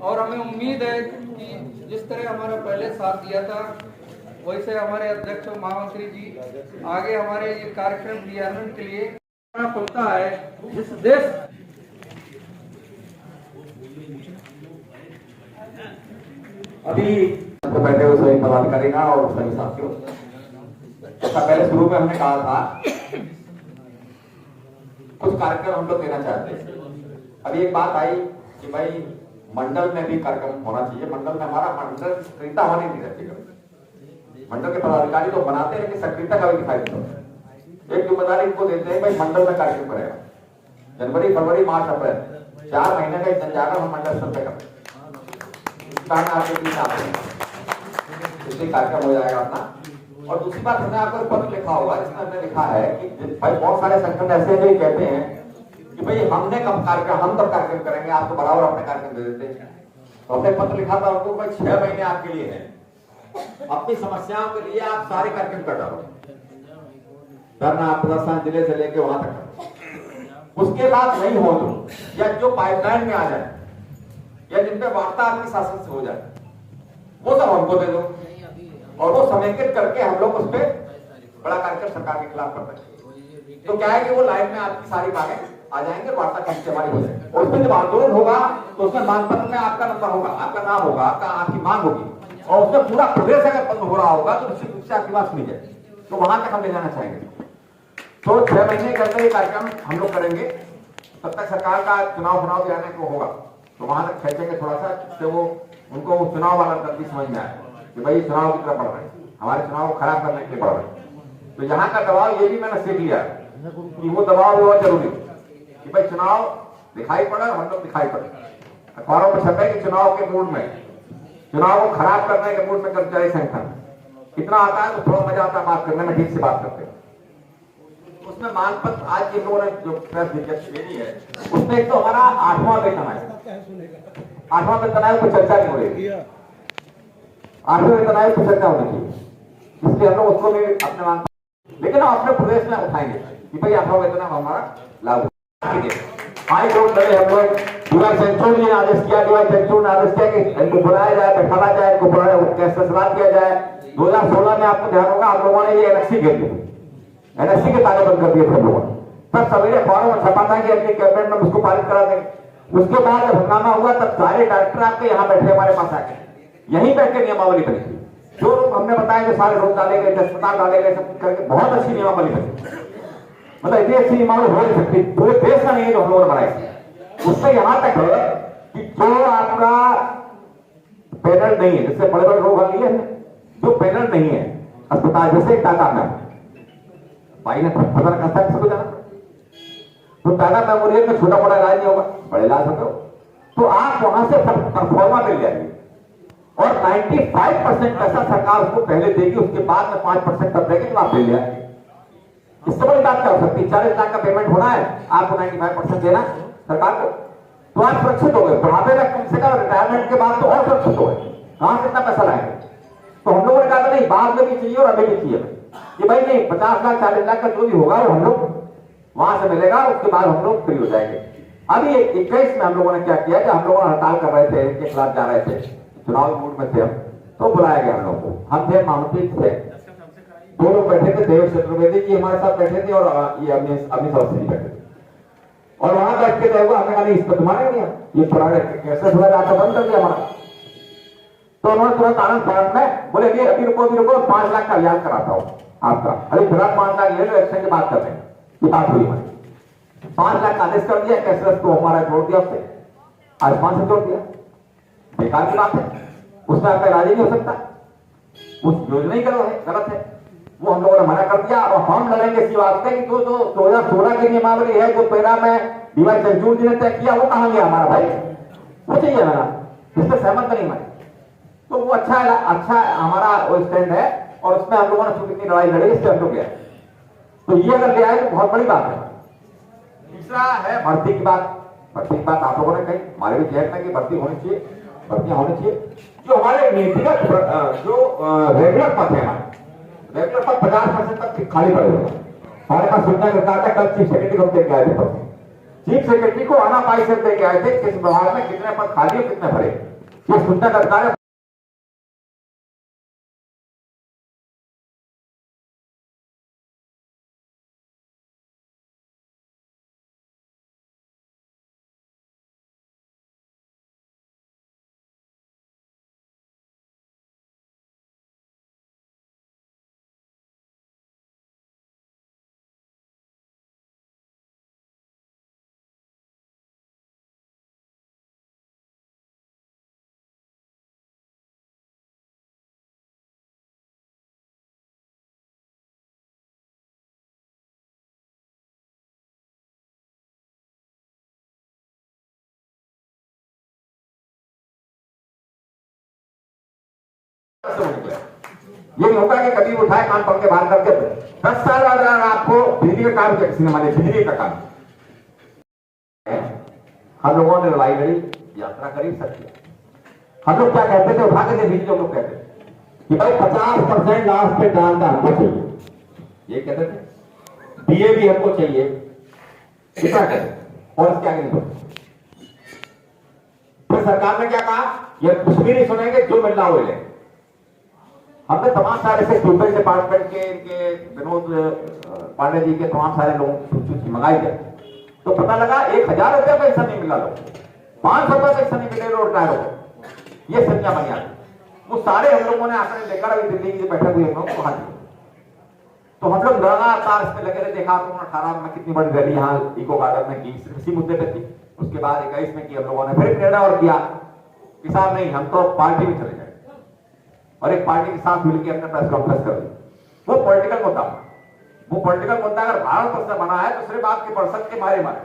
और हमें उम्मीद है कि जिस तरह हमारा पहले साथ दिया था वैसे हमारे अध्यक्ष और महामंत्री जी आगे हमारे ये कार्यक्रम क्रियान्वयन के लिए खुलता है। जिस देश अभी तो बैठे हुए सभी पदाधिकारी और सभी साथियों, ऐसा पहले शुरू में हमने कहा था कुछ कार्यक्रम हम लोग देना चाहते हैं। अभी एक बात आई कि भाई मंडल में भी कार्यक्रम होना चाहिए। मंडल में हमारा मंडल सक्रियता होनी नहीं रहती। मंडल के पदाधिकारी तो बनाते हैं लेकिन सक्रियता का भी दिखाई देता है। एक जिम्मेदारी इनको देते हैं भाई मंडल में कार्यक्रम करेगा। जनवरी फरवरी मार्च अप्रैल 4 महीने का संचालन हम मंडल स्तर पे करते हैं। इसलिए कार्यक्रम हो जाएगा अपना। और दूसरी बात हमने आपको पत्र लिखा होगा जिसमें हमने लिखा है कि भाई बहुत सारे संगठन ऐसे जो कहते हैं कि भाई हमने कब कार्यक्रम हम तब कार्यक्रम करेंगे, आपको बराबर अपने कार्यक्रम दे देते हैं। तो हमने पत्र लिखा था उनको भाई 6 महीने आपके लिए है, अपनी समस्याओं के लिए आप सारे कार्यक्रम कर डालो, धरना प्रदर्शन जिले से लेके वहां तक। उसके बाद नहीं हो तो या जो पाइपलाइन में आ जाए या जिन पे वार्ता आपकी शासन से हो जाए वो सब हमको दे दो और वो समेकित करके हम लोग उस पर बड़ा कार्यक्रम सरकार के खिलाफ कर देंगे। तो क्या है कि वो लाइन में आपकी सारी मांगे आ जाएंगे, वार्ता कहीं से हमारी हो जाएगी। और उसमें जब आंदोलन होगा तो उसमें मांग पत्र में आपका नंबर होगा, आपका नाम होगा, आपकी मांग होगी और उसमें पूरा प्रदेश अगर बंद हो रहा होगा तो निश्चित रूप से आपकी बात सुनी जाएगी। तो वहां तक हम ले जाना चाहेंगे। तो 6 महीने के अंदर ये कार्यक्रम हम लोग करेंगे। तब तक सरकार का चुनाव भी आने को होगा तो वहां तक खेचेंगे थोड़ा सा, जिससे वो उनको चुनाव वाला गलती समझ में आए कि भाई चुनाव की तरफ बढ़ रहे हैं, हमारे चुनाव को खराब करने के लिए बढ़ रहे हैं। तो यहाँ का दबाव ये भी मैंने सीख लिया कि वो दबाव भी बहुत जरूरी है कि भाई चुनाव दिखाई पड़ा, हम लोग दिखाई पड़े। अखबारों पर छपे कि चुनाव के मूड में, चुनाव को खराब करने के मूड में कर्मचारी संगठन कितना आता है तो थोड़ा मजा आता है बात करने में, ठीक से बात करते हैं। उसमें मांग पत्र आज के लोगों ने जो प्रेस विज्ञप्ति देनी है उसमें एक तो हमारा 8वां वेतन आयोग, 8वां वेतन आयोग पर चर्चा नहीं हो रही, 8वें वेतन आयोग पर चर्चा होनी चाहिए। इसलिए हम लोग उसको भी अपने मांग, लेकिन हम अपने प्रदेश में उठाएंगे कि भाई 8वां वेतन हमारा लागू हाई कोर्ट में। हम लोग डीवाई चंद्रचूड़ ने आदेश किया, डीवाई चंद्रचूड़ ने आदेश किया कि इनको बुलाया जाए, बैठाया जाए, इनको कैसे सलाह किया जाए। 2016 में आपको ध्यान होगा आप लोगों ने ये एनएससी घेर दी, एनएससी के ताले बंद कर दिए थे लोगों ने। तब सवेरे अखबारों में छपा था कि अपनी कैबिनेट में उसको पारित करा देंगे। उसके बाद जब हंगामा हुआ तब सारे डायरेक्टर आपके यहाँ बैठे हमारे पास आके यहीं बैठ के नियमावली बनी थी। जो लोग हमने बताया कि सारे रोग डाले गए, अस्पताल डाले गए, सब करके बहुत अच्छी नियमावली बनी। मतलब इतनी अच्छी नियमावली हो नहीं सकती, पूरे देश का नहीं है जो हम लोगों ने बनाई। उससे यहाँ तक है कि जो आपका पैनल नहीं है, जिससे बड़े बड़े रोग लिए जो पैनल नहीं है अस्पताल, जैसे टाटा में भाई ने पता करता है सबको जाना, तो टाटा मेमोरियल में छोटा बड़ा इलाज नहीं होगा, बड़े इलाज होते हो तो आप वहां से परफॉर्मा मिल जाएगी। और 95% पैसा सरकार उसको पहले देगी, उसके बाद में 5% तब देगी तो आप ले लिया। इससे बड़ी बात क्या हो सकती है? 40 लाख का पेमेंट होना है, आपको 95% देना सरकार को, तो आप सुरक्षित हो गए। बुढ़ापे में कम से कम रिटायरमेंट के बाद तो और सुरक्षित हो गए। कहां से इतना पैसा लाएंगे? तो हम लोगों ने कहा नहीं, बाद में भी चाहिए और अभी भी चाहिए कि भाई नहीं, 50 लाख 40 लाख का जो भी होगा वो हम लोग वहां से मिलेगा, उसके बाद हम लोग फ्री हो जाएंगे। अभी 21 में हम लोगों ने क्या किया कि हम लोगों ने हड़ताल कर रहे थे, इनके खिलाफ जा रहे थे, चुनाव मूड में थे हम, तो बुलाया गया हम लोग को। हम थे महामंत्री थे, 2 लोग बैठे थे, देवेश चतुर्वेदी जी हमारे साथ बैठे थे और ये अमित अवस्थी बैठे थे। और वहां बैठ के हमने कहा नहीं, इस पर तुम्हारे नहीं, ये पुराने कैसे थोड़ा जाकर बंद कर दिया हमारा। तो उन्होंने तुरंत आनंद फानंद में बोले कि अभी रुको 5 लाख का इलाज कराता हूं आपका, अभी फिलहाल 5 लाख ले लो, इलेक्शन की बात कर रहे हैं। ये बात हुई हमारी, 5 लाख का आदेश कर दिया, कैशलेस को हमारा जोड़ दिया, उससे आसमान से जोड़ दिया। बेकार की बात है, उसमें आपका इलाज ही नहीं हो सकता, उस योजना ही गलत है। वो हम लोगों ने मना कर दिया और हम लड़ेंगे इसी बात पे कि जो 2016 की नियमावली है, जो पैरा में डीवाई चंद्रचूड़ जी ने तय किया, वो कहां गया हमारा भाई? वो चाहिए ना, इससे सहमत नहीं हमारी। तो वो अच्छा हमारा वो स्टैंड है और उसमें हम लोगों ने छोटी कितनी लड़ाई लड़ी, इससे हम लोग गए। तो ये अगर ले आए तो बहुत बड़ी बात है। तीसरा है भर्ती की बात। भर्ती की बात आप लोगों ने कही, हमारे भी जहर में कि भर्ती होनी चाहिए, भर्तियां होनी चाहिए। जो हमारे नीतिगत जो रेगुलर पद है, हमारे रेगुलर पद 50% तक खाली पड़े हुए। हमारे पास सूचना करता था, कल चीफ सेक्रेटरी को दे के आए थे, चीफ सेक्रेटरी को आना पाई से दे के आए थे किस विभाग में कितने पद खाली और कितने भरे। ये सुनने का अधिकार है। ये नहीं होगा कि कभी उठाए कान पकड़ के बाहर करके 10 साल बाद अगर आपको बिजली का काम किया, किसी ने बिजली का काम, हम लोगों ने लड़ाई लड़ी, यात्रा करी, सत्य। हम लोग क्या कहते थे, उठा के दे बिजली, लोग कहते कि भाई 50% लास्ट पे डाल का हमको चाहिए, ये कहते थे। बीए भी हमको चाहिए, कितना कहते, और क्या नहीं बोलते। फिर सरकार ने क्या कहा, ये कुछ भी नहीं सुनेंगे, जो मिल रहा हो ले। हमने तमाम सारे से ट्यूबवेल डिपार्टमेंट के विनोद पांडे जी के तमाम सारे लोगों सूची मंगाई गए, तो पता लगा 1000 रुपया पैसा नहीं मिला, लोग 500 रुपया पैसा नहीं मिले रिटायर हो। ये संख्या बनी आती, वो सारे हम लोगों ने आपने लेकर अभी दिल्ली की बैठक हुई हम वहां दी। तो हम लोग लगातार इसमें लगे रहे। देखा 2018 में कितनी बड़ी रैली यहाँ इको गार्डन में की, इसी मुद्दे पर थी। उसके बाद 21 में की हम लोगों ने, फिर निर्णय और किया किसान नहीं, हम तो पार्टी में चले गए और एक पार्टी के साथ मिलकर अपने प्रेस कॉन्फ्रेंस कर दी। वो पॉलिटिकल मुद्दा, वो पॉलिटिकल मुद्दा अगर भारत वर्ष बना है तो सिर्फ आपके पर्सन के मारे मारे,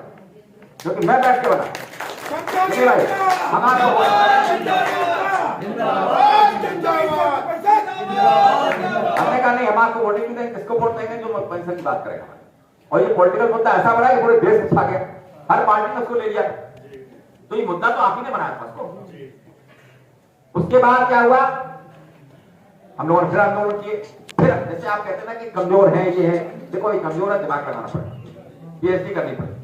क्योंकि मैं बैठ के बना हमने कहा नहीं, हम आपको वोटिंग नहीं देंगे, किसको वोट देंगे जो पेंशन की बात करेगा। और ये पॉलिटिकल मुद्दा ऐसा बना कि पूरे देश में छा गया, हर पार्टी ने उसको ले लिया। तो ये मुद्दा तो आप ही ने बनाया था उसको। उसके बाद क्या हुआ, हम लोगों ने फिर आंदोलन किए। फिर जैसे आप कहते हैं ना कि कमजोर है, ये है, देखो ये कमजोर है, दिमाग लगाना पड़ेगा, पीएचडी करनी पड़ेगी।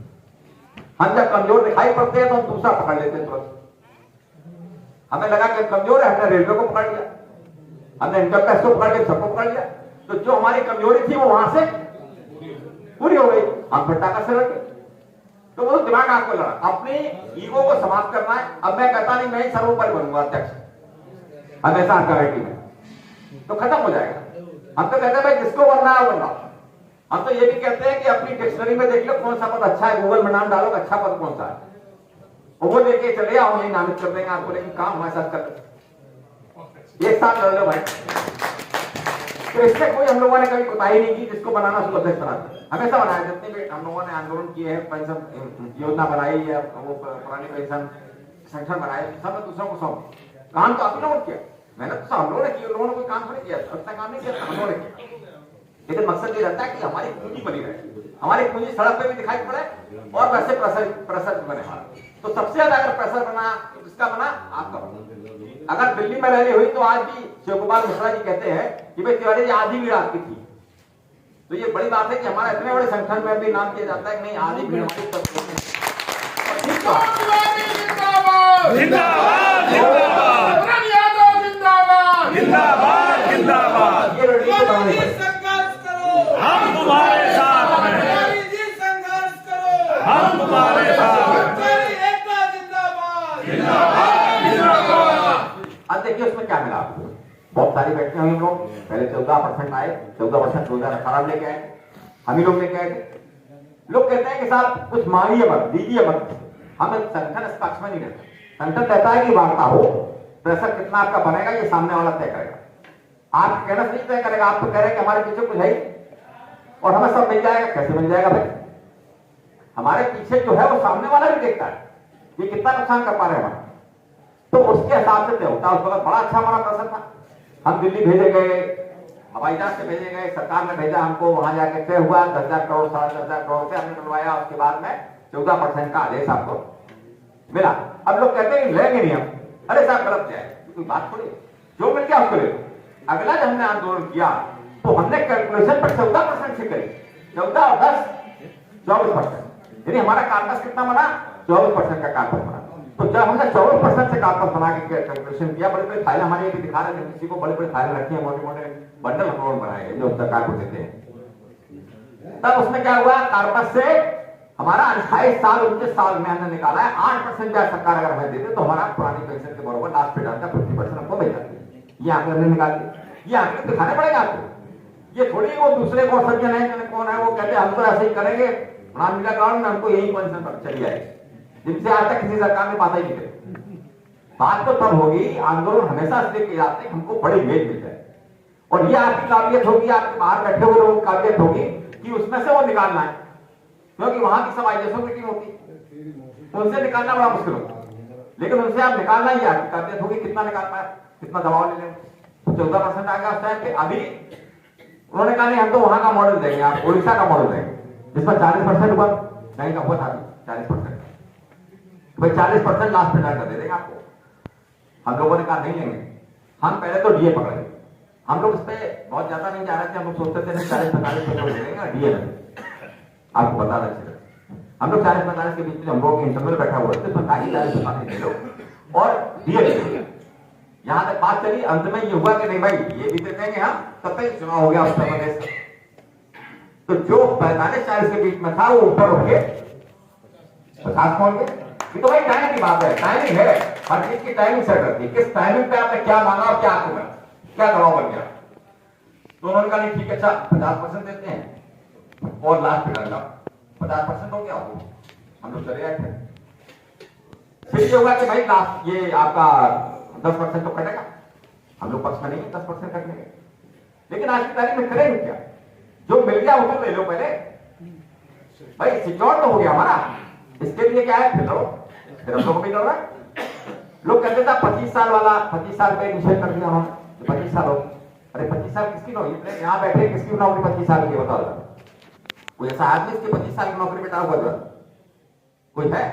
हम जब कमजोर दिखाई पड़ते हैं तो हम दूसरा पकड़ लेते हैं तुरंत। हमें लगा कि कमजोर है, हमने रेलवे को पकड़ लिया, हमने इनकम टैक्स को पकड़ लिया, सबको पकड़ लिया। तो जो हमारी कमजोरी थी वो वहां से पूरी हो गई, हम फिर ताकत से रखे। तो वो दिमाग आपको लड़ा, अपनी ईगो को समाप्त करना है। अब मैं कहता नहीं मैं ही सर्वोपरि बनूंगा अध्यक्ष हमेशा कमेटी में, तो खत्म हो जाएगा। हम तो कहते हैं भाई जिसको बनना है बनना। हम तो ये भी कहते हैं कि अपनी डिक्शनरी में देख लो कौन सा पद अच्छा है, गूगल में नाम डालो अच्छा पद कौन सा है, वो लेके चले आओ, यही नामित कर देंगे आपको, लेकिन काम हमारे साथ कर एक साथ लड़ लो भाई। तो इससे कोई हम लोगों ने कभी कोताही नहीं की, जिसको बनाना उसको अध्यक्ष बना दिया, हमेशा बनाया। जितने भी हम लोगों ने आंदोलन किए हैं, पेंशन योजना बनाई या वो पुरानी पेंशन संगठन बनाए, सब में दूसरों को सौंप, काम तो आप लोगों ने किया, मेहनत तो हम लोगों ने की, लोगों ने कोई काम थोड़ी किया, उतना काम नहीं किया, हम लोगों ने किया। लेकिन मकसद ये रहता है कि हमारी पूंजी बनी रहे, हमारी पूंजी सड़क पे भी दिखाई पड़े और वैसे प्रेशर बने। तो सबसे ज्यादा अगर प्रेशर बना किसका बना, आपका बना। अगर दिल्ली में रैली हुई तो आज भी शिव कुमार मिश्रा जी कहते हैं कि भाई तिवारी जी आधी भीड़ आपकी थी। तो ये बड़ी बात है कि हमारे इतने बड़े संगठन में भी नाम किया जाता है कि नहीं आधी भीड़ संघर्ष करो, हम तुम्हारे साथ हैं, संघर्ष करो, हम तुम्हारे साथ हैं, एकता जिंदाबाद, जिंदाबाद, जिंदाबाद। अब देखिए उसमें क्या मिला, बहुत सारी बैठे हुए हम लोग, पहले 14% आए, 14% 2018 लेके आए, हम ही लोग लेके आए थे। लोग कहते हैं कि साहब कुछ मांगिए मत, दीजिए मत, हम संगठन इस पक्ष में नहीं रहते। संगठन कहता है कि वार्ता हो, प्रेशर कितना आपका बनेगा ये सामने वाला तय करेगा, आप कहना नहीं तय करेगा। आप तो कह रहे हैं कि हमारे पीछे कुछ है और हमें सब मिल जाएगा, कैसे मिल जाएगा भाई? हमारे पीछे जो है वो सामने वाला भी देखता है कि कितना नुकसान कर पा रहे हैं हम, तो उसके हिसाब से तय होता है। उस वक्त बड़ा अच्छा हमारा प्रेशर था, हम दिल्ली भेजे गए, हवाई जहाज से भेजे गए, सरकार ने भेजा हमको, वहां जाके तय हुआ 10,000 करोड़ 10,500 करोड़ से हमने बनवाया। उसके बाद में 14% का आदेश आपको मिला। अब लोग कहते हैं लेंगे नहीं हम, अरे साहब गलत है, कोई बात थोड़ी, जो मिल गया उसको ले। अगला जब हमने आंदोलन किया तो हमने कैलकुलेशन पर 14% से करी, 14 और 10 24%, यानी हमारा कार्पस कितना बना, 24% का कार्पस बना। तो जब हमने 24% से कार्पस नंबर बना के कैलकुलेशन किया, बड़े बड़े फाइल हमारे भी दिखा रहे थे, किसी को बड़े बड़े फाइल रखे हैं, मोटे मोटे बंडल हम लोगों ने बनाए हैं जो सरकार को देते हैं। तब उसमें क्या हुआ, कार्पस से हमारा 28 साल 29 साल में हमने निकाला है 8% ब्याज सरकार अगर हमें देते तो हमारा पुरानी पेंशन के बराबर लास्ट पे डालता 50% हमको मिल जाती। ये आंकड़े निकाल दिए, ये आंकड़े दिखाने पड़ेगा आपको। ये थोड़ी वो दूसरे को सज्जन है कौन है वो कहते हम तो ऐसे ही करेंगे, नाम मिला ग्राउंड में हमको यही पेंशन पर चली आएगी, जिनसे आज तक किसी सरकार ने बात ही नहीं करी। बात तो तब होगी, आंदोलन हमेशा इसलिए किए जाते हैं हमको बड़ी मेज मिल जाए, और ये आपकी काबिलियत होगी, आपके बाहर बैठे हुए लोगों की काबिलियत होगी कि उसमें से वो निकालना है, क्योंकि वहां की समाइजेशन मीटिंग होती, उनसे निकालना बड़ा मुश्किल होता है, लेकिन उनसे आप निकालना ही आपकी काबिलियत होगी, कितना निकाल पाए, कितना दबाव ले लें। 14% आएगा उस टाइम पे। अभी उन्होंने कहा नहीं हम तो वहां का मॉडल देंगे, आप उड़ीसा का मॉडल देंगे जिसमें 40% हुआ, नहीं का हुआ था 40%, भाई 40% लास्ट में कर दे देंगे आपको। हम लोगों ने कहा नहीं लेंगे, हम पहले तो डीए पकड़ेंगे, हम लोग इस पे बहुत ज्यादा नहीं जा रहे थे, हम लोग सोचते थे 40-45% ले लेंगे डीए में, आपको बता दें हम लोग 40-45 के बीच में हम लोग इंटरवल बैठा हुआ है, 40-45 ले लो और डीए ले लो। यहां तक बात चली, अंत में ये हुआ कि नहीं भाई ये भी दे देंगे हम, तब तक चुनाव हो गया उत्तर प्रदेश। तो जो 45-40 के बीच में था वो ऊपर हो गए 50 पहुंच गए। ये तो भाई टाइम की बात है, टाइमिंग है, हर चीज की टाइमिंग सेट रहती है, किस टाइमिंग पे आपने क्या मांगा और क्या आपको मिला, क्या दबाव बन गया। तो उन्होंने कहा नहीं ठीक है, अच्छा 50% देते हैं और लास्ट पे डालना 50% हो गया, हम लोग चले आए थे। फिर ये होगा कि भाई लास्ट ये आपका 10% तो कटेगा, हम लोग पक्ष में नहीं 10% कटने के, लेकिन आज की तारीख में करेंगे क्या, जो मिल गया वो तो ले लो पहले, भाई सिक्योर तो हो गया हमारा। इसके लिए क्या है, फिर हम लोग भी लड़ रहा है। लोग कहते थे 25 साल वाला, 25 साल पे निषेध कर दिया उन्होंने, 25 साल हो, अरे 25 साल किसकी नौकरी, यहाँ बैठे किसकी नौकरी 25 साल की बताओ, कोई ऐसा आदमी इसके 25 साल की नौकरी में डाल हुआ कोई है?